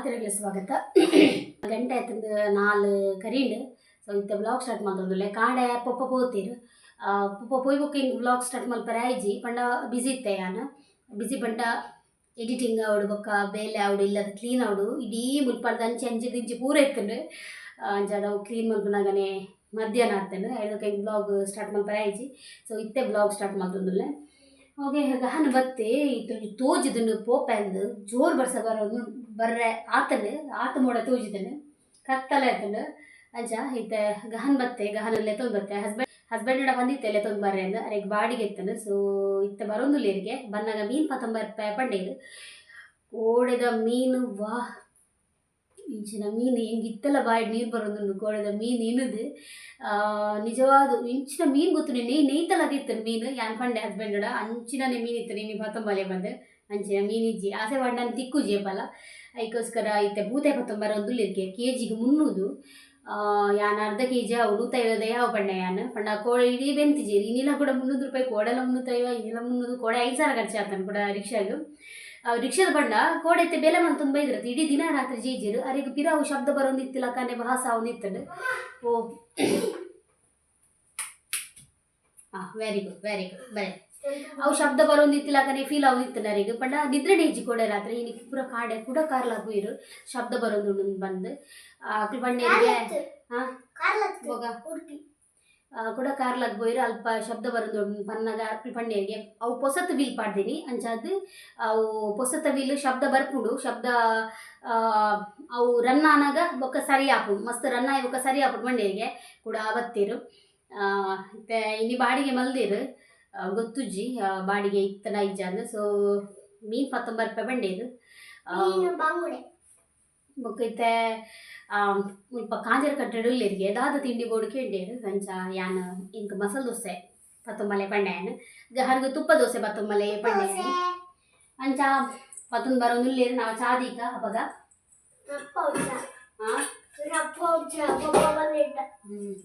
ಮಾತಿರಗೆ ಸ್ವಾಗತ. ಗಂಟೆ ಆಯ್ತಂದು 4 ಕರೀಂಡು ಸೊ ಇತ್ತೆ ಬ್ಲಾಗ್ ಸ್ಟಾರ್ಟ್ ಮಾಡ್ತೊಂದುಲ್ಲೆ ಕಾಂಡೆ ಪೊಪ್ಪ ಪೋತೀರು ಪೊಪ್ಪ ಪೋಯ್ ಬುಕ್ಕಿಂಗ್ ಬ್ಲಾಗ್ ಸ್ಟಾರ್ಟ್ ಮಲ್ಪರೆ ಆಯ್ಜಿ ಪಂಡ ಬಿಸಿ ಇತ್ತೆ ಯಾನು ಬಿಸಿ ಪಂಡ ಎಡಿಟಿಂಗ್ ಅವಡು ಬೊಕ್ಕ ಬೇಲೆ ಅವಡು ಇಲ್ಲದ ಕ್ಲೀನ್ ಅವಡು ಇಡೀ ಮುಲ್ಪಡ್ದು ಅಂಚಿ ಅಂಚಿ ದಿಂಚಿ ಪೂರ ಇತ್ತಂಡು ಅಂಚಾದ ಅವು ಕ್ಲೀನ್ ಮಲ್ಪನಾಗನೆ ಮಧ್ಯಾಹ್ನ ಆಗ್ತಂಡು ಐದಕ್ಕೆ ಬ್ಲಾಗ್ ಸ್ಟಾರ್ಟ್ ಮಲ್ಪರೆ ಆಯ್ಜಿ ಸೊ ಇತ್ತೆ ಬ್ಲಾಗ್ ಸ್ಟಾರ್ಟ್ ಮಾಡ್ತೊಂದುಲ್ಲೆ ಹೋಗಿ ಗಹನ ಬತ್ತೆ ಇತ್ತು ತೋಜಿದನು ಪೋಪೆಂದು ಜೋರು ಬರ್ಸ ಬರೋದು ಬರ್ರೆ ಆತನು ಆತ ಮೋಡ ತೋಜಿದನು ಕತ್ತಲೆ ಆಯ್ತಂಡು ಅಂಚ ಇತ್ತೆ ಗಹನ್ ಬತ್ತೆ ಗಹನಲ್ಲೇ ತೊಂದು ಬತ್ತೆ ಹಸ್ಬೆಂಡ್ ಬಂದಿತ್ತೆ ಎಲ್ಲ ತೊಂದು ಬರ್ರೆ ಅಂದು ಅರೆಗೆ ಬಾಡಿಗೆ ಇತ್ತನು ಸೊ ಇತ್ತೆ ಬರೋಂದುಲ್ಲ ಇರಿಗೆ ಬಂದಾಗ ಮೀನು 19 ರೂಪಾಯಿ ಪಂಡೇರು ಕೋಡೆದ ಮೀನು ವಾ ಇಂಚಿನ ಮೀನು ಹೆಂಗಿತ್ತಲ್ಲ ಬಾಯಿ ನೀರು ಬರೋದು ಕೋಡೆದ ಮೀನು ಇನ್ನದು ನಿಜವಾದ ಇಂಚಿನ ಮೀನು ಗೊತ್ತು ನೇಯ್ತಲ್ಲ ಅದಿತ್ತು ಮೀನು ಯಾನ್ ಪಂಡೆ ಹಸ್ಬೆಂಡ್ ಅಂಚಿನೇ ಮೀನು ಇತ್ತು ನೀನು 19 ಬಂದು ಅಂಚಿನ ಮೀನಿಜ್ಜಿ ಆಸೆ ಪಂಡ ತಿಕ್ಕು ಜೇಪಲ್ಲ ಅದಕ್ಕೋಸ್ಕರ ಇತ್ತೆ ಬೂತೆ 19 ಒಂದುಲ್ಲಿರ್ಕೆ ಕೆಜಿಗೆ 300 ಯಾನ್ ಅರ್ಧ ಕೆಜಿ ಅವು 150 ಯಾವ ಪಂಡೆ ಯಾನು ಪಂಡ ಕೋಡೆ ಇಡೀ ಬೆಂತಿಜೀರಿ ಇನ್ನಿಲ್ಲ ಕೂಡ 300 ರೂಪಾಯಿ ಕೋಡೆಲ್ಲ 350 ಇನ್ನಿಲ್ಲ 300 ಕೋಡೆ 5,000 ಖರ್ಚು ಆಗ್ತಾನೆ ಕೂಡ ರಿಕ್ಷಾಗೂ ರಿಕ್ಷಾದ ಬಂಡ ಕೋಡೆತ್ತೆ ಬೆಲೆ ಮಂತ್ ತುಂಬ ಇದ್ರತ್ತೆ ಇಡೀ ದಿನ ರಾತ್ರಿ ಜೀಜಿರು ಅರೆಗೆ ಪಿರಾವು ಶಬ್ದ ಬರೋಂದಿತ್ತಿಲ್ಲ ಕಾನೆ ಭಾಸ ಒಂದಿತ್ತಂಡು ಓ ವೆರಿ ಗುಡ್ ಬರೇ ಅವು ಶಬ್ದ ಬರೋಂದಿತ್ತಿಲ್ಲ ಕಾನೆ ಫೀಲ್ ಆಗೋದಿತ್ತು ಅರೆಗೆ ಪಂಡ ನಿದ್ರೆ ಡೇಜಿ ಕೋಡೆ ರಾತ್ರಿ ಇನ್ನು ಪೂರ ಕಾಡೆ ಕೂಡ ಕಾರ್ಲಾಗು ಇರು ಶಬ್ದ ಬರೋದು ಬಂದು ಪಂಡೆಗೆ ಹೋಗ ಕೂಡ ಕಾರ್ಲಾಗ ಬೋಯ್ರು ಅಲ್ಪ ಶಬ್ದ ಬರೋದು ಪನ್ನಗ ಪಂಡೆಗೆ ಅವು ಪೊಸತ್ತು ವೀಲ್ ಪಾಡ್ದೀನಿ ಅಂಚಾದು ಅವು ಪೊಸತ್ತ ವೀಲ್ ಶಬ್ದ ಬರ್ಪುಂಡು ಶಬ್ದ ಅವು ರನ್ ಆನಾಗ ಬೊಕ್ಕ ಸರಿ ಆಪುಂಡು ಮಸ್ತ್ ರನ್ ಆಗಿ ಬೊಕ್ಕ ಸರಿ ಆಪುಂಡು ಮಂಡೆಗೆ ಕೂಡ ಬತ್ತೀರು ಮತ್ತು ಇನ್ನು ಬಾಡಿಗೆ ಮಲ್ದಿರು ಗೊತ್ತುಜ್ಜಿ ಬಾಡಿಗೆ ಇತ್ತನ ಇಜ್ಜಂದು ಸೊ ಮೀನು 19 ರೂಪಾಯಿ ಬಂಡೇದು ಬೊಕ್ಕ ಇತ್ತೆ ಮುಲ್ಪ ಕಾಂಜರ ಕಟ್ಟಡು ಇಲ್ಲಿರಿಗೆ ದಾದ ತಿಂಡಿ ಬೋಡು ಕೇಂಡೇರು ಅಂಚ ಯಾನ್ ಇಂಕ ಮಸಾಲೆ ದೋಸೆ 19 ಪಂಡೆಯನು ಗಹರ್ಗೆ ತುಪ್ಪ ದೋಸೆ 19 ಪಂಡೆಯನು ಅಂಚ ಪತ್ತೊಂದು ಬರೋಂದುಲ್ಲೇರು ನಾವು ಚಾದೀಕ ಅವಾಗ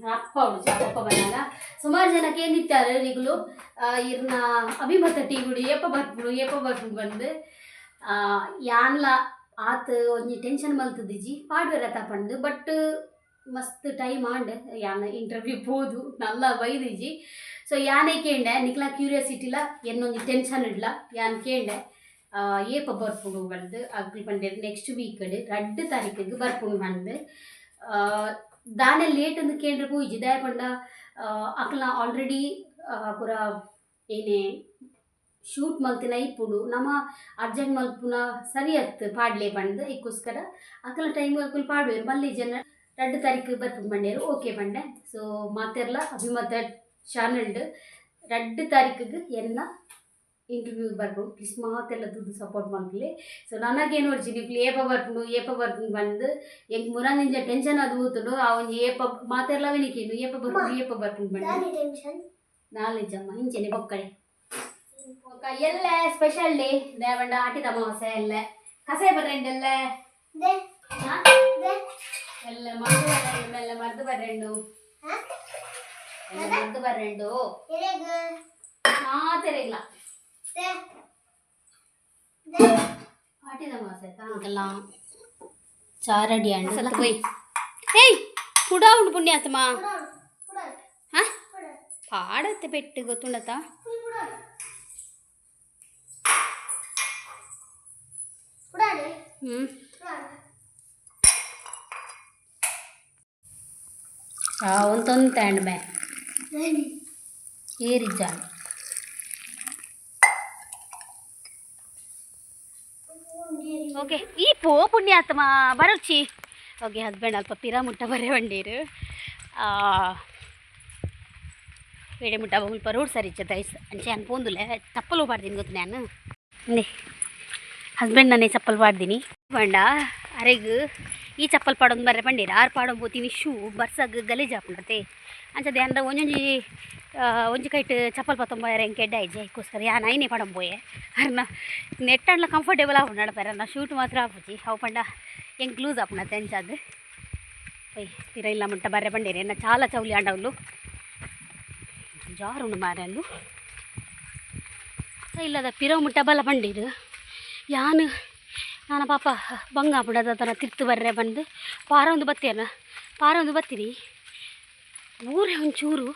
ರಪ್ಪ ಪಪ್ಪ ಬಂದಾಗ ಸುಮಾರು ಜನಕ್ಕೆ ಏನಿತ್ತಾರೆ ಈಗಲೂ ಇರ್ನ ಅಭಿಮತ ಟೀ ಗುಡಿ ಏಪ ಬರ್ಪುಡು ಬಂದು ಯಾನ್ಲ ಆತ ಒಂಜಿ ಟೆನ್ಷನ್ ಮಲ್ತದಿಜ್ಜಿ ಪಾಡ್ವೆರ ತಪಂಡು ಬಟ್ ಮಸ್ತ್ ಟೈಮ್ ಆಂಡ್ ಯಾನ್ ಇಂಟರ್ವ್ಯೂ ಪೋದು ನಲ್ಲ ಬೈದಿಜ್ಜಿ ಸೊ ಯಾನೇ ಕೇಂಡೆ ನಿಕ್ಲ ಕ್ಯೂರಿಯಾಸಿಟಿಲ ಏನೊಂದು ಟೆನ್ಷನ್ ಇಡ್ಲ ಯಾನ್ ಕೇಂಡೆ ಏಪ ಬರ್ಪುಡು ಬಂದು ಅಗ್ಲಿ ಪಂಡೆ ನೆಕ್ಸ್ಟ್ ವೀಕ್ 2 ತಾರೀಕಿಗೆ ಬರ್ಪುಡು ಬಂದು ದಾನೆ ಲೇಟ್ ಅಂದು ಕೇಂದ್ರ ಪೂಜಿ ದಯ ಪಂಡ ಅಕ್ಲ ಆಲ್ರೆಡಿ ಪೂರ ಏನೇ ಶೂಟ್ ಮಲ್ತಿನ ಇಪ್ಪುಡು ನಮ್ಮ ಅರ್ಜೆಂಟ್ ಮಲ್ಪುನ ಸರಿ ಅತ್ತು ಪಾಡ್ಲೆ ಬಂದು ಇದಕ್ಕೋಸ್ಕರ ಅಕಲ ಟೈಮ್ ಅಕಲ್ ಪಾಡ್ವೇರು ಮಲ್ಲಿ ಜನ 2 ತಾರೀಕು ಬರ್ಪುಂಡು ಬಂಡೇರು ಓಕೆ ಬಂಡೆ ಸೊ ಮಾತೆರ್ಲ ಅಭಿಮತ ಚಾನಲ್ಡ್ 2 ತಾರೀಕಿಗೆ ಎಲ್ಲ ಇಂಟರ್ವ್ಯೂ ಬರ್ಪುಂಡು ಪ್ಲೀಸ್ ಮಾತೆಲ್ಲ ದುಡ್ಡು ಸಪೋರ್ಟ್ ಮಾಡ್ಲಿ ಸೊ ನನಗೇನು ನೋಡ್ತೀನಿ ನೀವು ಏಪ ಬರ್ಪುಂಡು ಬಂದು ಹೆಂಗೆ ಮುರಾನಿಂಜ ಟೆನ್ಷನ್ ಅದು ಹೋತುಂಡು ಆ ಒಂದು ಏಪ ಮಾತೆರ್ಲ ವಿನಿಕೇನು ಏಪ ಬರ್ಪುಂಡು ಬಂದು ನಾಲೆಜಮ್ಮ ಹಿಂಚೆನೆ ಬೊಕ್ಕಡೆ ಎಲ್ಲ ಸ್ಪೆಷಲ್ ಡೇ ದೇವಂಡ ಆಟಿದ ಅಮಾವಾಸ್ಯೆ ಎಲ್ಲ ಕಸೆ ಬರೆಂಡೆಲ್ಲ ಎಲ್ಲ ಮರ್ದು ಬರೆಂಡು ಮಾತೆರೆಲ್ಲ ಆಟಿದ ಅಮಾವಾಸ್ಯೆ ಅಂಕಲ್ಲ ಚಾರಡಿ ಅಂಡ್ ಸಲ ಹೋಯ್ ಏಯ್ ಕುಡಾ ಉಂಡು ಪುಣ್ಯಾತ್ಮ ಪಾಡತ್ತೆ ಪೆಟ್ಟು ಗೊತ್ತುಂಡತ ಒಂದು ತಂಡ್ ಬೇ ಏರಿಜ್ಜ ಓಕೆ ಈ ಪೋ ಪುಣ್ಯಾತ್ಮ ಬರೋಚಿ ಓಕೆ ಹಸ್ಬೆಂಡ್ ಅಲ್ಪ ಪಿರಾ ಮುಟ್ಟ ಬರೇ ಬಂಡೀರು ಬೇಡೆ ಮುಟ್ಟ ಮುಲ್ಪ ರೋಡ್ ಸರಿ ಇಚ್ಚ ದೈಸ್ ಅಂಚೆ ಅನ್ಪೋಂದುಲೆ ಚಪ್ಪಲು ಪಾಡ್ದೀನಿ ಗೊತ್ತು ನಾನು ಹಸ್ಬೆಂಡ್ ನಾನೇ ಚಪ್ಪಲ್ ಪಾಡ್ದೀನಿ ಬಂಡ ಅರೆಗ್ ಈ ಚಪ್ಪಲ್ ಪಾಡೊಂದು ಬರ್ರೆ ಪಂಡೀರ ಆರು ಪಾಡೊಂದು ಹೋತೀನಿ ಶೂ ಬರ್ಸಾಗ ಗಲೀಜ್ ಹಾಕೊಂಡತೆ ಅಂಚದೆ ಅಂದ್ರೆ ಒಂಜಿ ಕೈಟ್ ಚಪ್ಪಲ್ 19 ಹೆಂಗೆ ಕೆಡ್ಡ ಇಜ್ಜೆ ಅದಕ್ಕೋಸ್ಕರ ಯಾನ್ ಐನೇ ಪಡಂಬೋಯೆ ಅರ್ನ ನೆಟ್ಟಂಡ್ಲ ಕಂಫರ್ಟೇಬಲ್ ಆಪುಂಡು ನಡಪಾರ ನಾ ಶೂಟ್ ಮಾತ್ರ ಆಪುಜಿ ಅವು ಪಂಡ ಹೆಂಗೆ ಲೂಸ್ ಆಪುಂಡತೆ ಅಂಚದು ಒಯ್ ತೀರ ಇಲ್ಲ ಮುಟ್ಟ ಬರ್ರೆ ಪಂಡೀರಿ ಎನ್ನ ಚಾಲ ಚೌಲಿ ಆಂಡವ್ಲು ಜಾರುಂಡು ಮಾರಲ್ಲು ಇಲ್ಲದ ಪಿರವು ಮುಟ್ಟ ಬಲ ಪಂಡೀರು ಯಾನು ನಾನು ಪಾಪ ಬಂಗ ಬಿಡೋದ ಥರ ತಿರ್ತು ಬರ್ರೆ ಬಂದು ಪಾರ ಒಂದು ಬತ್ತೀರಿ ಊರೇ ಒಂಚೂರು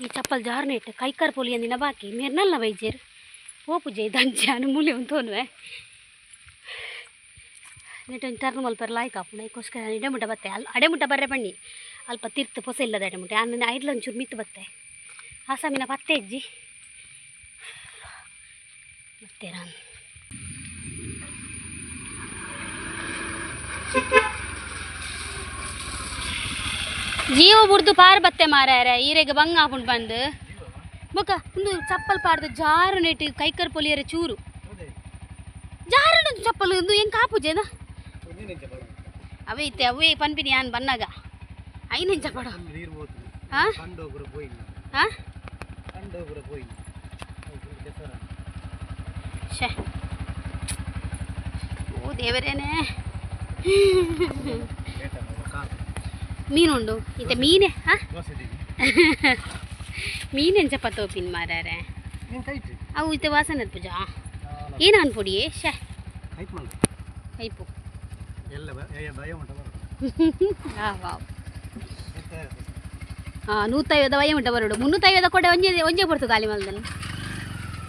ಈ ಚಪ್ಪಲ್ ಜಾರ್ನೆ ಇಟ್ಟು ಕೈಕಾರ್ ಪೋಲಿ ಅಂದಿನ ಬಾಕಿ ಮೇರ್ನಲ್ಲ ಬೈಜೇರು ಓಪು ಜೈ ದಂಜಾನು ಮೂಲೆ ಒಂದು ತೋನ್ವೆ ನೆಟ್ಟೊಂದು ಟರ್ನ್ ಮಲ್ಪರ್ ಲಾಯ್ಕ್ ಹಾಪುಣ ಅದಕ್ಕೋಸ್ಕರ ಎಡೆಮುಟ ಬತ್ತೆ ಅಡೆಮುಟ ಬರ್ರೆ ಬನ್ನಿ ಅಲ್ಪ ತಿರ್ತು ಪೊಸೆ ಇಲ್ಲದ ಎಡೆಮುಟ ನಾನು ಐಡ್ಲ ಒಂಚೂರು ಮಿತ್ತು ಬತ್ತೆ ಆಸಾಮಿನ ಪತ್ತೆ ಅಜ್ಜಿ ಮತ್ತೆ ನಾನು ಜೀವ ಬುಡ್ದು ಪಾರು ಬತ್ತೆ ಮಾರಾಯರ ಈರೆಗೆ ಬಂಗ ಹಾಕೊಂಡು ಬಂದು ಮುಖ ಒಂದು ಚಪ್ಪಲ್ ಪಾಡ್ದು ಜಾರು ನೆಟ್ಟು ಕೈಕರ್ ಪೊಲಿಯರ ಚೂರು ಜಾರು ಚಪ್ಪಲ್ ಒಂದು ಹೆಂಗೆ ಕಾಪುಜೇನ ಅವೇ ಇತ್ತೆ ಅವೇ ಪನ್ಪಿನಿ ಯಾನ್ ಬನ್ನಾಗ ಐನೆಂಚ ಪಡ ಹಾಂ ಹಾಂ ಶೇ ಓ ದೇವರೇನೆ ಮೀನುಂಡು ಇತ್ತೆ ಮೀನೇ ಹಾಂ ಮೀನೆಂಚಪ್ಪ ತೋಪಿನ ಮಾರಾರೆ ಅವು ಇತ್ತೆ ವಾಸನೆ ಪೂಜಾ ಏನು ಅನ್ಪೊಡಿ ಶೇ ಕೈಪು ಹಾಂ 150 ವಯ್ಯ ಉಂಟ ಬರೋಡು 350 ಕೊಡೆ ಒಂಜೆ ಬರ್ತು ಖಾಲಿ ಮಲ್ದನು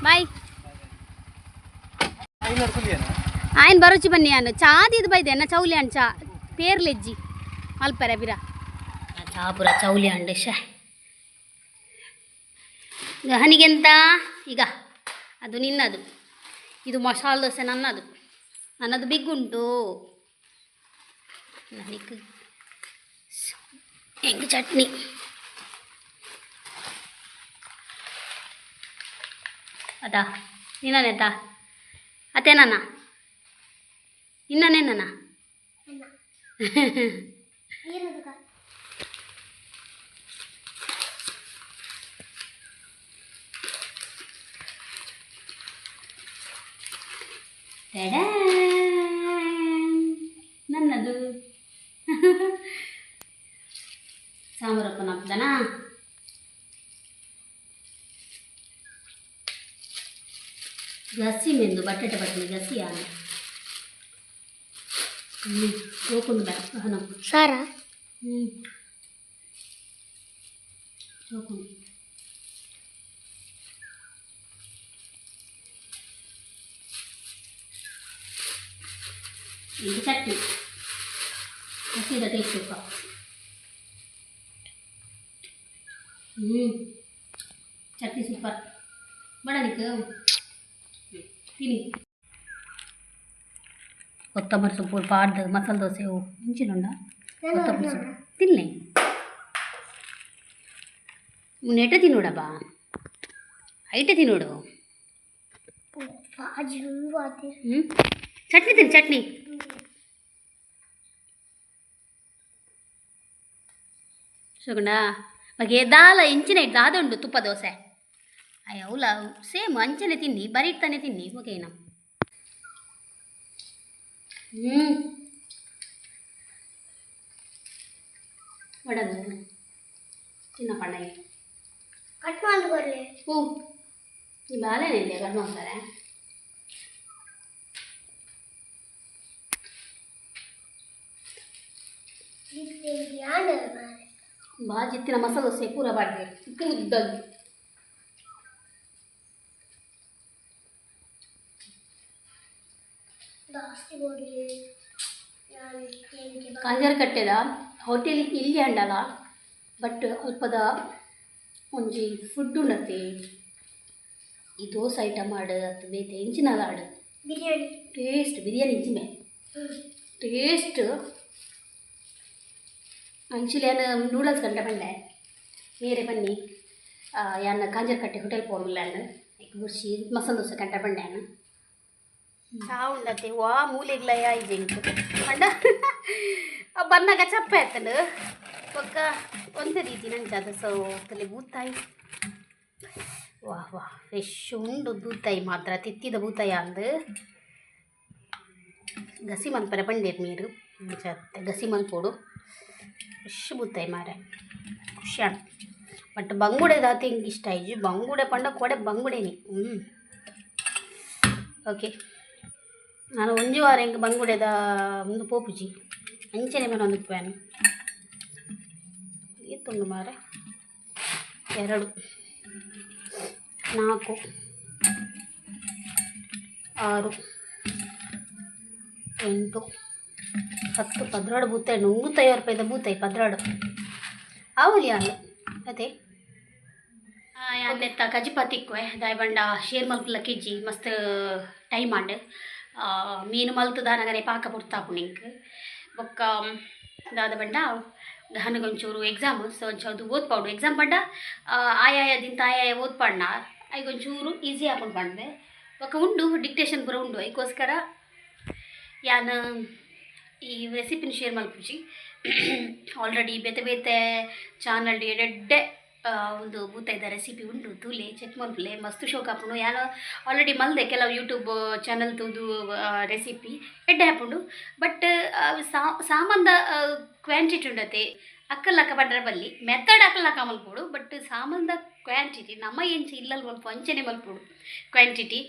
ಬಾಯ್ ಆಯ್ನ ಬರೋಚಿ ಬನ್ನಿ ನಾನು ಚಾದಿದು ಬೈದೆ ಅನ್ನ ಚೌಲಿ ಅಣ್ಣ ಚಾ ಪೇರ್ಲೆಜ್ಜಿ ಮಲ್ಪರೆ ಬಿರ ಚಾ ಪುರ ಚೌಲಿ ಅಂಡೆ ಶೇ ಹನಿಗೆಂತ ಈಗ ಅದು ನಿನ್ನದು ಇದು ಮಸಾಲೆ ದೋಸೆ ನನ್ನದು ಬಿಗ್ಗುಂಟು ನನಗೆ ಹೆಂಗೆ ಚಟ್ನಿ ಅದಾ ನಿನ್ನನೇತ ಅತ್ತೇನಣ್ಣ ಇನ್ನನೇನಣ್ಣ ನನ್ನದು ಸಾಂಬಾರಪ್ಪನ ಹಬ್ಬದನ ಗಸಿ ಮೆಂದು ಬಟಾಟೆ ಬಟ್ಟೆ ಗಸಿ ಯಾರು ಹೋಕೊಂಡು ಬೇಡ ಸಾರ ಹೋಕೊಂಡು ಇದು ಚಟ್ನಿ ಹಸಿದ ಟೇಸ್ಟ್ ಚಟ್ನಿ ಸೂಪರ್ ಬಡನಿಕ್ಕೆ ತಿನ್ನಿ ಕೊತ್ತಂಬರಿ ಸೊಪ್ಪು ಪಾಡ್ದು ಮಸಾಲೆ ದೋಸೆ ಮುಂಚಿನುಂಡ ಕೊತ್ತಂಬರಿ ಸೊಪ್ಪು ತಿನ್ನಿ ನೆಟ ತಿನ್ನೋಡಬ್ಬ ಐಟೆ ತಿನ್ನೋಡು ಚಟ್ನಿ ತಿನ್ನಿ ಚಟ್ನಿ ಸುಗಂಡ ಬಗ್ಗೆ ದಾಲ ಇಂಚಿನ ಇಟ್ಟು ಅದುಂಡು ತುಪ್ಪ ದೋಸೆ ಅಯ್ಯ ಅವಲ ಸೇಮ್ ಅಂಚನೆ ತಿನ್ನಿ ಬರೀ ಇಡ್ತಾನೆ ತಿನ್ನಿ ಓಕೆನಾ ಒಡಗು ಚಿನ್ನ ಪಂಡಗೆ ಕಟ್ ಮಾಡಿ ಬರಲಿ ಈ ಬಾಳೆನೆಲ್ಲ ಕಟ್ ಮಾಡ್ತಾರೆ ಬಾಜಿತ್ತಿನ ಮಸಾಲೆ ದೋಸೆ ಪೂರ ಬಾಡಿಗೆ ಉದ್ದದ್ದು ಕಾಂಜಾರ ಕಟ್ಟೆದ ಹೋಟೆಲ್ ಇಲ್ಲಿ ಅಂಡಲ್ಲ ಬಟ್ ಅಲ್ಪದ ಒಂಜಿ ಫುಡ್ ಉಂಡತೆ ಈ ದೋಸೆ ಐಟಮ್ ಆಡು ಅದು ಬೇತೆ ಇಂಚಿನಲ್ಲ ಆಡು ಬಿರಿಯಾನಿ ಟೇಸ್ಟ್ ಬಿರಿಯಾನಿ ಇಂಚಿಮೆ ಟೇಸ್ಟ್ ಆ್ಯಕ್ಚುಲಿ ಏನು ನೂಡಲ್ಸ್ ಕಂಡ ಬಂಡೆ ಬೇರೆ ಬನ್ನಿ ಯಾನ ಕಾಂಜಾರ ಕಟ್ಟೆ ಹೋಟೆಲ್ ಪೋರ್ಮಿಲ್ಲ ಗುರ್ಸಿ ಮಸಾಲೆ ದೋಸೆ ಕಂಡ ಬಂಡೆ ನಾನು ಚಾ ಉಂಡತೆ ವಾ ಮೂಲೆಗ್ಲಯ ಇದೆ ಅಂಡ ಬನ್ನಾಗ ಚಪ್ಪ ಆಯ್ತಂಡು ಒಕ್ಕ ಒಂದೇ ರೀತಿ ನಂಗೆ ಅದು ಸೊ ತಲೆ ಬೂತಾಯಿ ವಾಹ್ ಫ್ರೆಶ್ ಉಂಡು ಬೂತಾಯಿ ಮಾತ್ರ ತಿತ್ತಿದ ಬೂತಾಯಿ ಅಂದು ಗಸಿ ಮಲ್ಪರೆ ಬಂಡೇರು ನೀರು ಗಸಿ ಮಲ್ಪೋಡು ಫ್ರೆಶ್ ಬೂತಾಯಿ ಮಾರೆ ಖುಷಿ ಬಟ್ ಬಂಗುಡೆ ದಾತಿ ಹಿಂಗೆ ಇಷ್ಟ ಆಯ್ತು ಬಂಗುಡೆ ಪಂಡ ಕೊಡೆ ಬಂಗುಡೆನಿ ಓಕೆ ನಾನು ಒಂಜಿ ವಾರ ಹೆಂಗೆ ಬಂಗುಡೆದ ಒಂದು ಪೋಪುಜಿ ಅಂಚನೆ ಮನೆ ಒಂದು ಪ್ಯಾನ್ ಇತ್ತುಂಡು ಮಾರೆ 2 4 6 8 10 16 ಬೂತಾಯಿ 150 ರೂಪಾಯಿದ ಬೂತಾಯಿ 16 ಆವಲಿ ಹಾಲು ಅದೇ ಅಂದೆತ್ತ ಕಜಿಪತಿಕ್ವೆ ದಾಯ್ ಬಂಡ ಶೇರ್ ಮಲ್ಪುಲ ಕೆಜಿ ಮಸ್ತ್ ಟೈಮ್ ಆಂಡ್ ಮೀನು ಮಲ್ತದ ನಗರೆ ಪಾಕ ಪುರ್ತಾಪು ನಿಂಕ್ ಬೊಕ್ಕ ದಾದ ಬಂಡ ಗಹನಗೊಂಚೂರು ಎಕ್ಸಾಮ್ ಸೊ ಒಂಚೂರು ಓದ್ಪಾಡು ಎಕ್ಸಾಮ್ ಪಂಡ ಆಯಾಯದಿಂತ ಆಯಾಯ ಓದ್ಪಾಡ್ನ ಐಗೊಂಚೂರು ಈಸಿ ಹಾಕೊಂಡು ಬಂದೆ ಬೊಕ್ಕ ಉಂಡು ಡಿಕ್ಟೇಷನ್ ಪೂರ ಉಂಡು ಅದಕ್ಕೋಸ್ಕರ ಯಾನು ಈ ರೆಸಿಪಿನ ಶೇರ್ ಮಲ್ಪುಜಿ ಆಲ್ರೆಡಿ ಬೇತೆ ಬೇತೆ ಚಾನಲ್ ಎಡ್ಡೆ ಒಂದು ಬೂತಾಯ್ದ ರೆಸಿಪಿ ಉಂಟು ತೂಲೆ ಚೆಕ್ ಮಲ್ಪಲೆ ಮಸ್ತ್ ಶೋಕ್ ಹಾಕೊಂಡು ಯಾನು ಆಲ್ರೆಡಿ ಮಲ್ದೆ ಕೆಲವು ಯೂಟ್ಯೂಬ್ ಚಾನಲ್ ತೂದು ರೆಸಿಪಿ ಎಡ್ಡೆ ಹಾಕೊಂಡು ಬಟ್ ಸಾಮಾನ್ದ ಕ್ವಾಂಟಿಟಿ ಉಂಡತೆ ಅಕ್ಕಲ್ಲಕ್ಕ ಪಂಡ್ರೆ ಬಲ್ಲಿ ಮೆಥಡ್ ಅಕ್ಕಲ್ಲಕ್ಕ ಮಲ್ಪೋಡು ಬಟ್ ಸಾಮಾನ್ದ ಕ್ವಾಂಟಿಟಿ ನಮ್ಮ ಎಂಚ ಇಲ್ಲಲ್ಲಿ ಮಲ್ಪ ಅಂಚನೆ ಮಲ್ಪೋಡು ಕ್ವಾಂಟಿಟಿ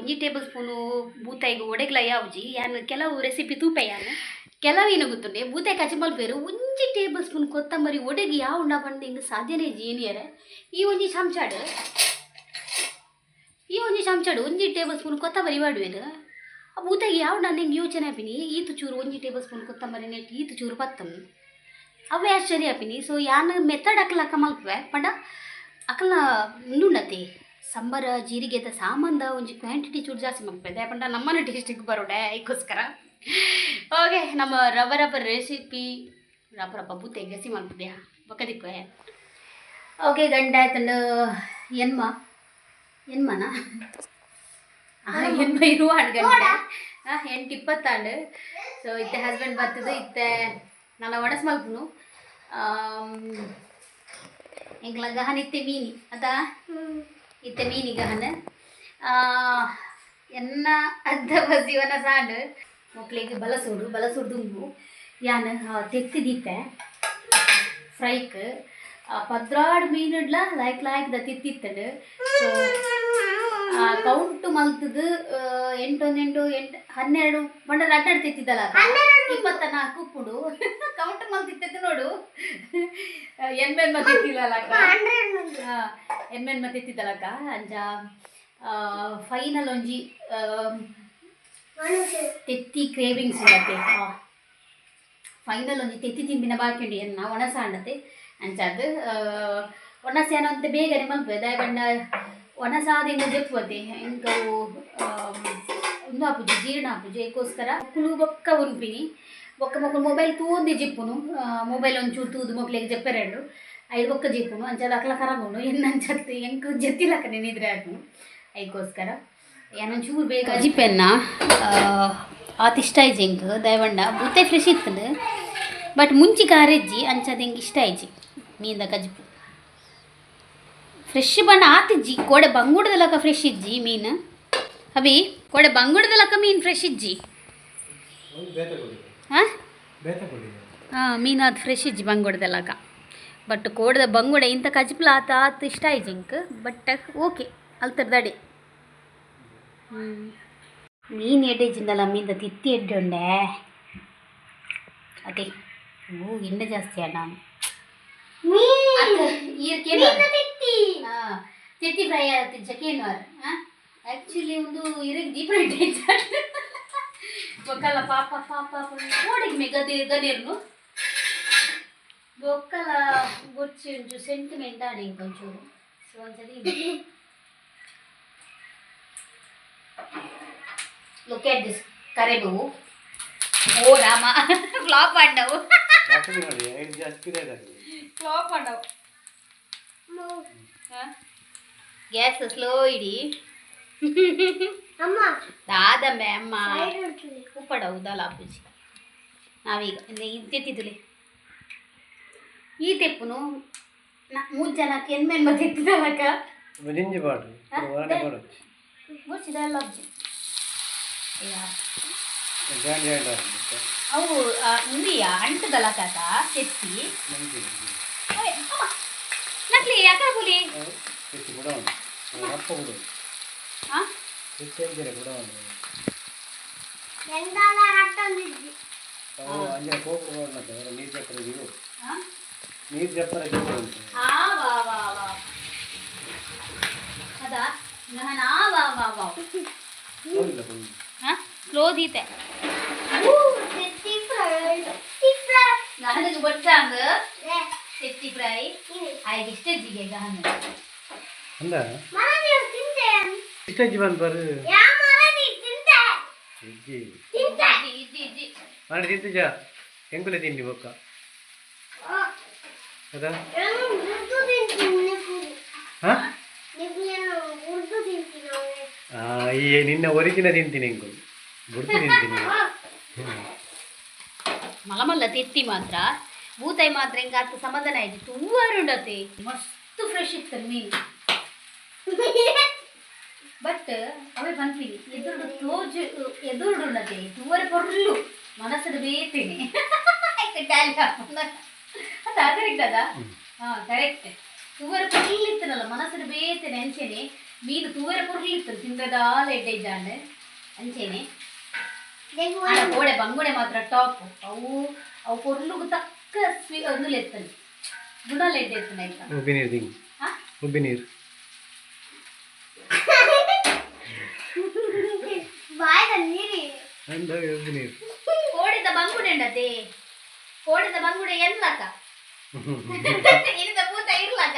1 ಟೇಬಲ್ ಸ್ಪೂನು ಬೂತಾಯಿಗೆ ಒಡೆಗ್ಲ ಯಾವ್ಜಿ ಯಾನು ಕೆಲವು ರೆಸಿಪಿ ತೂಪೆ ಯಾನು ಕೆಲವೇನು ಗೊತ್ತುಂಡೆ ಬೂತಾಯಿ ಕಚ್ಚಿ ಮಲ್ಪೇರು 1 ಟೇಬಲ್ ಸ್ಪೂನ್ ಕೊತ್ತಂಬರಿ ಒಡೆಗಿ ಯಾವ ಉಂಡ ಬಂದು ಹಿಂಗೆ ಸಾಧ್ಯನೇ ಜೀನಿಯರೆ ಈ ಒಂಜಿ ಚಮಚಾಡು 1 ಟೇಬಲ್ ಸ್ಪೂನ್ ಕೊತ್ತಂಬರಿ ಮಾಡುವೇನು ಆ ಬೂತಾಯಿಗೆ ಯಾವ ಉಂಡ ಹಿಂಗೆ ಯೋಚನೆ ಹಾಪಿನಿ ಈತು ಚೂರು 1 ಟೇಬಲ್ ಸ್ಪೂನ್ ಕೊತ್ತಂಬರಿ ನೆಟ್ಟು ಈತು ಚೂರು ಪತ್ತಮ್ ಅವೇ ಆಶ್ಚರ್ಯ ಹಾಪಿನಿ ಸೊ ಯಾನು ಮೆಥಡ್ ಅಕ್ಕಲಕ್ಕ ಮಲ್ಪೆ ಪಂಡ ಅಕ್ಕಲ ಉಂಡುಂಡತೆ ಸಂಬರ ಜೀರಿಗೆದ ಸಾಮಾನ್ದ ಒಂಜಿ ಕ್ವಾಂಟಿಟಿ ಚೂರು ಜಾಸ್ತಿ ಮಲ್ಪೆ ಪಂಡ ನಮ್ಮನೆ ಟೇಸ್ಟಿಗೆ ಬರೋಡೆ ಅದಕ್ಕೋಸ್ಕರ ಓಕೆ ನಮ್ಮ ರಬ್ಬ ರೆಸಿಪಿ ರಬ್ಬ ಬೂತಾಯಿ ಗಸಿ ಮಲ್ಪದ್ಯಾ ಬೊಕ್ಕದಿಕ್ವೆ ಓಕೆ ಗಂಡ ಆಯ್ತಂಡು ಎನ್ಮನ ಎನ್ಮ ಇರುವ ಗಂಟೆ 8:20 ಸೊ ಇತ್ತೆ ಹಸ್ಬೆಂಡ್ ಬರ್ತದೆ ಇತ್ತೆ ನಾನು ಒಣಸ್ ಮಲ್ಪನು ಎಂಕ್ಲ ಗಹನ ಇತ್ತೆ ಮೀನಿ ಅದ ಇತ್ತೆ ಮೀನಿ ಗಹನ ಎನ್ನ ಅರ್ಧ ಬಸಿವನ ಸಾಂಡು ಮಕ್ಕಳಿಗೆ ಬಲಸೋಡು ದುಂಬು ಯಾನು ತೆತ್ತಿದಿತ್ತೆ ಫ್ರೈಕ್ 16 ಮೀನುಡ್ಲ ಲೈಕ್ ದ ತಿತ್ತಿತ್ತಡು ಸೊ ಕೌಂಟು ಮಲ್ತದು 8 12 ಬಂಡಲ ಅಡ್ಡಾಡು ತಿತ್ತಿದ್ದಲ್ಲ 24 ಉಪ್ಪುಡು ಕೌಂಟು ಮಲ್ತಿತ್ತು ನೋಡು ಎನ್ಮೆನ್ ಮತ್ತೆ ತಿತ್ತಿಲ್ಲಕ್ಕ ಎನ್ಮೆನ್ ಮತ್ತೆ ತಿತ್ತಿದ್ದಲ್ಲಕ್ಕ ಅಂಜ ಫೈನಲ್ ಒಂಜಿ ತೆತ್ತಿ ಕ್ರೇವಿಂಗ್ಸ್ ಇರತ್ತೆ ಫೈನಲ್ ಒಂಜಿ ತೆತ್ತಿ ತಿಂಬಿನ ಬಾಕಿ ಉಂಡು ಎನ್ನ ಒಣಸ ಅಂಡತೆ ಅಂಚದು ಒಣಸ ಏನಂತ ಬೇಗನೆ ಮಲ್ಪೆ ದಾಯ ಬಂಡ ಒಣಸಾದಿಂದ ಜಪ್ಪುವತೆ ಎಂಕವು ಒಂದು ಆಪುಜಿ ಜೀರ್ಣ ಆಪುಜಿ ಅದಕ್ಕೋಸ್ಕರ ಕುಲು ಬೊಕ್ಕ ಉನ್ಪಿನಿ ಬೊಕ್ಕ ಮಕ್ಕಳು ಮೊಬೈಲ್ ತೂಂದಿ ಜಿಪ್ಪುನು ಮೊಬೈಲ್ ಒಂಚೂರು ತೂದು ಮಕ್ಳಿಗೆ ಜಪ್ಪೆರೆಂಡು ಐದು ಬೊಕ್ಕ ಜಿಪ್ಪುನು ಅಂಚದು ಅಕ್ಲ ಕರಗೋನು ಎನ್ನ ಅಂಚತ್ತು ಎಂಕ್ ಜತ್ತಿಲಕ್ಕ ನೆನಿದ್ರೆ ಆಡ್ನು ಅದಕ್ಕೋಸ್ಕರ ಏನೊಂಚೂರು ಬೇಗ ಅಜಿಪೆನ್ನ ಆತಿಷ್ಟ ಆಯ್ಜಿ ಎಂಕ್ ದಯವಂಡ ಬೂತಾಯಿ ಫ್ರೆಶ್ ಇತ್ತದು ಬಟ್ ಮುಂಚಿ ಕಾರೆಜ್ಜಿ ಅಂಚದು ಹೆಂಗೆ ಇಷ್ಟ ಆಯ್ಜಿ ಮೀನ್ದ ಕಜಿಪು ಫ್ರೆಶ್ ಬಣ್ಣ ಆತಿಜ್ಜಿ ಕೋಡೆ ಬಂಗುಡದ ಲಕ್ಕ ಫ್ರೆಶ್ ಇಜ್ಜಿ ಮೀನು ಅಭಿ ಕೋಡೆ ಬಂಗುಡದ ಲಕ್ಕ ಮೀನು ಫ್ರೆಶ್ ಇಜ್ಜಿ ಹಾಂ ಮೀನು ಅದು ಫ್ರೆಶ್ ಇಜ್ಜಿ ಬಂಗುಡದ ಲಕ್ಕ ಬಟ್ ಕೋಡದ ಬಂಗುಡೆ ಇಂಥ ಕಜಿಪ್ಲ ಆತ ಇಷ್ಟ ಆಯ್ಜಿ ಎಂಕ್ ಬಟ್ ಓಕೆ ಅಲ್ತರ್ದಡೆ ಮೀನು ಎಡ್ಡೆಜಿಂದಲ್ಲ ಮೀನ್ದ ತಿತ್ತಿ ಎಡ್ಡೆ ಉಂಡೆ ಅದೇ ಗಿಂಡ ಜಾಸ್ತಿ ಅಣ್ಣ ತಿತ್ತಿ ಫ್ರೈ ಆಗ್ತಿದ್ದ ಕೇನ್ವಾರ ಆ್ಯಕ್ಚುಲಿ ಒಂದು ಇರಗೆ ಡಿಫ್ರೆಂಟ್ ಬೊಕ್ಕಲ ಪಾಪ ನೋಡಿಗೆ ಗದಿರ್ನು ಬೊಕ್ಕಲ ಗೊಚ್ಚಿ ಒಂಚೂರು ಸೆಂಟಿಮೆಂಟ್ ಆಡಿ ಒಂಚೂರು ಸೊ ಒಂದ್ಸರಿ ಲುಕ್ ಎಟ್ ದಿಸ್ ಕರೆಬೇವು ಓ ರಾಮ ಫ್ಲಾಪ್ ಆಡ್ಡವು ಫ್ಲಾಪ್ ಆಡವು ಗ್ಯಾಸ್ ಸ್ಲೋ ಇಡಿ ದಾದಮ್ಮೆ ಅಮ್ಮ ಉಪ್ಪಡವು ದಲ ಅಪ್ಪುಜಿ ನಾವೀಗ ತೆತ್ತಿದ್ದುಲೆ ಈ ತೆಪ್ಪುನು 3 ಜನಕ್ಕೆ ಎನ್ಮೆನ್ ಮತ್ತೆ ಎತ್ತಿದಲಕ್ಕ ಮುಚ್ಚಿದಲ್ಲ ಅಜ್ಜಿ ಅವು ಉಂಡಿಯ ಅಂಟದಲ್ಲ ಕಾಕ ತೆತ್ತಿ ನಕ್ಲಿ ಯಾಕೆ ಬುಲಿ ಅಂಜೆ ಕೋಪು ಮತ್ತೆ ನೀರು ಚಪ್ಪರ ನೀವು ನೀರು ಚಪ್ಪರ ಅದಾ ನಾನು ಸ್ಲೋ ದೀತೆ ನನಗೆ ಬಟ್ಟಾಂಗ ಎತ್ತಿ ಫ್ರೈ ಆಯ್ತು ಇಷ್ಟೇ ಜಿಗೆ ಗಾನ ಅಂದ ಇಷ್ಟೇ ಜೀವನ ಬರು ಮಾಡಿ ತಿಂತಿಜ ಹೆಂಗುಲೆ ತಿಂಡಿ ಬೊಕ್ಕ ಅದಾ ಈ ನಿನ್ನ ಒರಿಜಿನಲ್ ತಿಂತೀನಿ ಹೆಂಗು ಬುಡ್ತು ತಿಂತೀನಿ ಮಲಮಲ್ಲ ತೆತ್ತಿ ಮಾತ್ರ ಬೂತಾಯಿ ಮಾತ್ರ ಹಿಂಗೆ ಆಗ್ತದೆ ಸಮಾಧಾನ ಆಯ್ತು ತೂವಾರು ಉಂಡತೆ ಮಸ್ತ್ ಫ್ರೆಶ್ ಇತ್ತು ಮೀನು ಬಟ್ ಅವೇ ಬಂತೀನಿ ಎದುರುಡು ಕ್ಲೋಜ್ ಎದುರುಡು ಉಂಡತೆ ತೂವರೆ ಪೊರ್ಲು ಮನಸ್ಸು ಬೇತೇನೆ ಅದು ಕರೆಕ್ಟ್ ಅದ ಹಾಂ ಕರೆಕ್ಟ್ ತೂವರೆ ಪೊರ್ಲಿತ್ತನಲ್ಲ ಮನಸ್ಸು ಬೇತೇನೆ ಅಂಚೆನೆ ಮೀನು ತೂವರೆ ಪೊರ್ಲಿತ್ತು ತಿಂದದಾಲ ಎಡ್ಡೆ ಇದ್ದಾಂಡೆ ಅಂಚೆನೆ ಗೋಡೆ ಬಂಗುಡೆ ಮಾತ್ರ ಟಾಪ್ ಅವು ಅವು ಪೊರ್ಲುಗು ತಕ್ಕ ಒಂದು ಎತ್ತನೆ ಗುಣಲ್ ಎಡ್ಡೆ ಎತ್ತನೆ ಆಯ್ತಾ ಉಬ್ಬಿ ನೀರು ತಿಂಗಿ ಉಬ್ಬಿ ನೀರು ಉಬ್ಬಿ ನೀರು ಕೋಡಿದ ಬಂಗುಡೆ ಉಂಡತೆ ಕೋಡಿದ ಬಂಗುಡೆ ಎಲ್ಲಕ ಇನಿದ ಭೂತ ಇರ್ಲಕ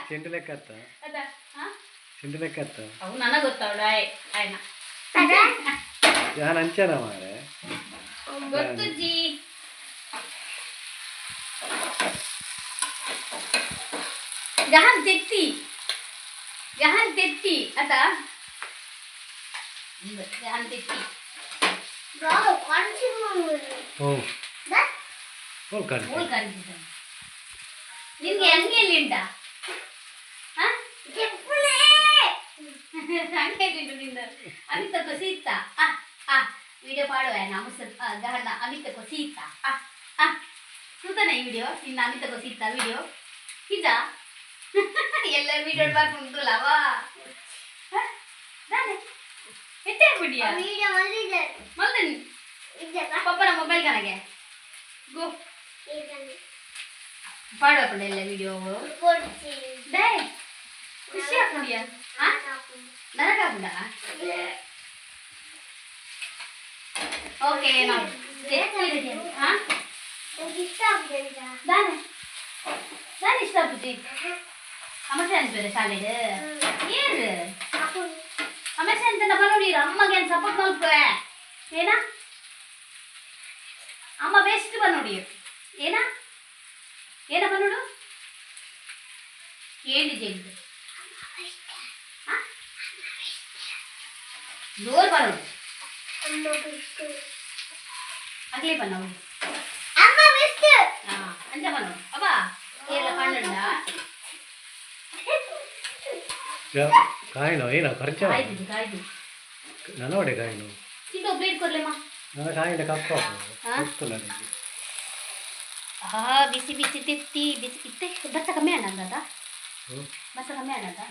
ಚೆಂಡು ಲೆಕ್ಕ ಅತ್ತ ಚೆಂಡು ಲೆಕ್ಕ ಅತ್ತ ಅವು ನನಗೆ ಗೊತ್ತಾವಡ ಆಯ್ನ ನಾನು ಅಂಚನ ಮಾರೆ ಗೊತ್ತು ಜಿ ಗಹನ್ ತೆತ್ತಿ ಅದ ಗಹನ್ ತೆತ್ತಿ ನಿನ್ಗೆ ಹಂಗೆಲ್ಲಿ ಉಂಟ ಅಮಿತ ಕೊಸೀತ ವಿಡಿಯೋ ಪಾಡುವ ಗಹನ ಅಮಿತ ಕೊಸೀತ ಸುತನ ಈ ವಿಡಿಯೋ ನಿನ್ನ ಅಮಿತ ಕೊಸೀತ ವಿಡಿಯೋ ಇದ ಎಲ್ಲ ವಿಡಿಯೋ ಬರ್ಕೊಂಡುಲವಾ ಎಟ್ಟೆ ಬಿಡಿಯಾ ಮಲ್ದನಿ ಪಪ್ಪನ ಮೊಬೈಲ್ ಕನಗೆ ಗೋ ಪಾಡುವ ಪಂಡ ಎಲ್ಲ ವಿಡಿಯೋ ಡೇ ಖುಷಿ ಹಾಕೊಂಡಿಯಾ ನನಗೆ ಹಾಕೊಂಡ ಓಕೆ ನಾವು ನಾನು ಇಷ್ಟ ಆಗ್ಬಿಟ್ಟಿ ಅಮಸೆ ಅನ್ಬೇರೆ ಶಾಲೆಗೆ ಏನು ಅಮಸೆ ಅಂತ ಬರೋಡಿರ ಅಮ್ಮಗೆ ಏನು ಸಪೋರ್ಟ್ ಮಾಡ್ಕೋ ಏನ ಅಮ್ಮ ಬೆಸ್ಟ್ ಬನ್ನೋಡಿ ಏನ ಏನ ಬನ್ನೋಡು ಏಳಿ ಜೈಲು ಜೋರ್ ಬರೋದು ಅಗ್ಲಿ ಬನ್ನೋಡು ಅಂಜ ಬನ್ನೋಡು ಅಬ್ಬಾ ಎಲ್ಲ ಕಣ್ಣುಂಡ ಕಾಯಿನೋ ಏನೋ ಖರ್ಚ ಕಾಯ್ದು ನನೋಡೆ ಕಾಯಿನೋ ಇದು ಪ್ಲೇಟ್ ಕೊಡ್ಲೇಮ್ಮ ನನ್ನ ಕಾಯಿನ ಕಪ್ಪು ಬಿಸಿ ಬಿಸಿ ತಿತ್ತಿ ಬಿಸಿ ಇತ್ತೆ ಬಸ ಕಮ್ಮಿ ಅಣ್ಣದ ಬಸ ಕಮ್ಮಿ ಅಣ್ಣದ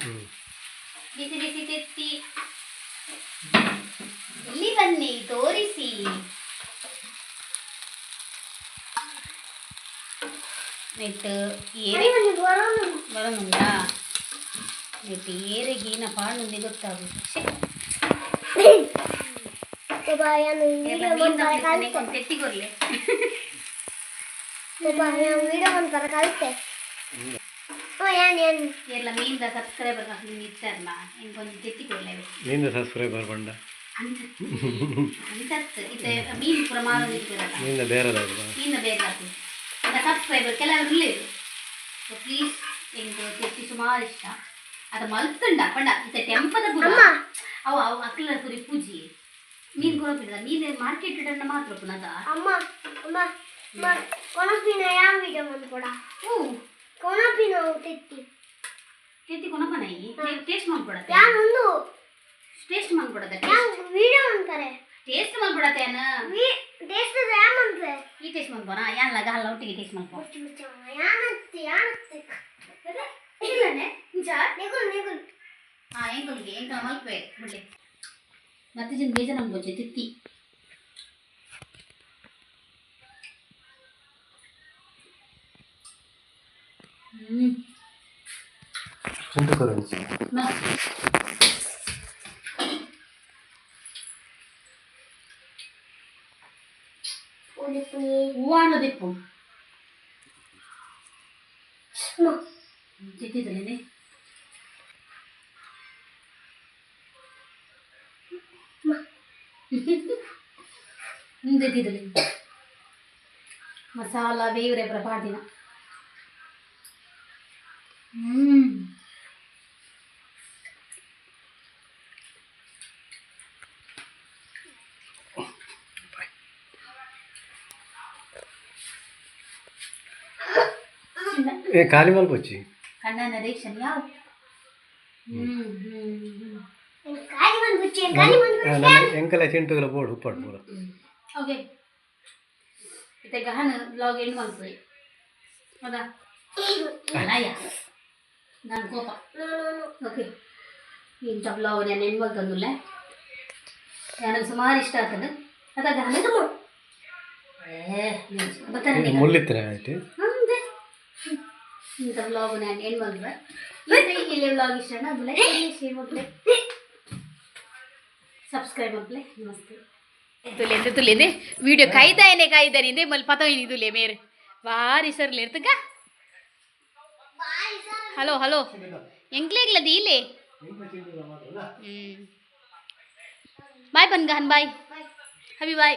ಬಿಸಿ ಬಿಸಿ ತಿತ್ತಿ ಇಲ್ಲಿ ಬನ್ನಿ ತೋರಿಸಿ ನೆಟ್ಟು ಏರೆ ಬರೋನುಂಡಾ ನೆಟ್ಟು ಏರೆಗೀನ ಪಾಂಡುಂದೆ ಗೊತ್ತಾಗುದು ತೆತ್ತಿ ಕೊರ್ಲೆ ಎಲ್ಲ ಮೀನ್ದ ಸಬ್ಸ್ಕ್ರೈಬರ್ ಇತ್ತಾರಲ್ಲ ಇಂಕೊಂದು ತೆತ್ತಿ ಕೊರ್ಲೆ ಮೀನ್ದ ಸಬ್ಸ್ಕ್ರೈಬರ್ ಬಂಡ ಅಂತತ್ತು ಇದು ಮೀನು ಪೂರ ಮಾರೋದು ಇರ್ತದಲ್ಲ ಮೀನ ಬೇರೆ ಮೀನ ಬೇರೆ ಆಗ್ತದೆ ಈಗ ಸಬ್ಸ್ಕ್ರೈಬರ್ ಕೆಲವರು ಇರಲಿಲ್ಲ ಸೊ ಪ್ಲೀಸ್ ಎಂಟು ತೆತ್ತಿ ಸುಮಾರು ಇಷ್ಟ ಅದು ಮಲ್ತುಂಡ ಪಂಡ ಇದು ಟೆಂಪದ ಪುರ ಅವು ಅವು ಅಕ್ಕಲ ಪುರಿ ಪೂಜಿ ಮೀನು ಕೊನಪಿದ ಮೀನು ಮಾರ್ಕೆಟ್ ಇಡನ್ನ ಮಾತ್ರ ಪುನದ ಅಮ್ಮ ಅಮ್ಮ ಕೊನಪಿನ ಯಾವ ವಿಡಿಯೋ ಮಾಡ್ಕೊಡ ಕೊನಪಿನ ತೆತ್ತಿ ತೆತ್ತಿ ಕೊನಪನೈ ಟೇಸ್ಟ್ ಮಾಡ್ಕೊಡತ್ತೆ ಯಾನೊಂದು ಟೇಸ್ಟ್ ಮಾಡ್ಕೊಡತ್ತೆ ವಿಡಿಯೋ ಅಂತಾರೆ ಟೇಸ್ಟ್ ಮಾಡ್ಕೊಡತ್ತೆ ಅನ್ನ ಟೇಸ್ಟ್ ಯಾಮಂತೆ ಈ ಟೇಸ್ಟ್ ಮಾಡ್ಕೊಣ ಯಾನ್ ಲಗ ಹಲ್ಲ ಒಟ್ಟಿಗೆ ಟೇಸ್ಟ್ ಮಾಡ್ಕೊ ಯಾನತ್ತೆ ಇಲ್ಲನೆ ಇಂಚ ನೆಗುಲ್ ಎಂಕಲ್ಗೆ ಎಂಕಲ್ ಮಲ್ಪೆ ಬಿಡ್ಲಿ ಮತ್ತೆ ಜಿನ್ ಬೇಜಾರು ಅನ್ಬೋಚೆ ತಿತ್ತಿ ಚಿಂಟು ಕರೆನ್ಸಿ ಹೂವಾಣು ದಿಪ್ಪು ತಿತ್ತಿದ್ರೇನೆ ತಿತ್ತಿದ್ರಿ ಮಸಾಲ ಬೇವ್ರೆ ಪ್ರಪಾದಿನ ಖಾಲಿ ಮಲ್ಪೊಚ್ಚಿ ಕಣ್ಣನ ರೇಕ್ಷನ್ ಯಾವ ಖಾಲಿ ಬಂದ್ಬಿಟ್ಟೆ ಖಾಲಿ ಬಂದ್ಬಿಟ್ಟೆ ಎಂಕಲ ಚಿಂಟುಗಳ ಬೋರ್ಡ್ ಉಪ್ಪಾಡು ಪೂರ ಓಕೆ ಮತ್ತೆ ಗಹನ ಬ್ಲಾಗ್ ಎಂಡ್ ಮಾಡ್ತೀವಿ ಹೌದಾ ಅಯ್ಯ ನಾನು ಕೋಪ ಓಕೆ ಇಂಥ ಬ್ಲಾಗ್ ನಾನು ಎಂಡ್ ಮಾಡ್ತಂದುಲ್ಲ ನನಗೆ ಸುಮಾರು ಇಷ್ಟ ಆಗ್ತದೆ ಅದ ಗಹನ ಬರ್ತಾರೆ ಮುಳ್ಳಿತ್ರ ಆಯ್ತು ಇಂಥ ಬ್ಲಾಗ್ ನಾನು ಎಂಡ್ ಮಾಡಿದ್ರೆ ಇಲ್ಲಿ ಬ್ಲಾಗ್ ಇಷ್ಟ ಅದು ಲೈಕ್ ಶೇರ್ ಮಾಡ್ಲೆ ಸಬ್ಸ್ಕ್ರೈಬ್ ಮಾಡ್ಲೆ ನಮಸ್ತೆ तुले तो तुले दे वीडियो कायदा है ने कायदा नहीं दे मल पता ही नहीं तुले मेरे वारी सर ले तक हेलो हेलो ಎಂಕ್ಲೇಗ್ ಲದಿ ಇಲ್ಲೇ ಬಾಯ್ ಬನ್ಗಹನ್ ಬಾಯ್ ಹಬಿ ಬಾಯ್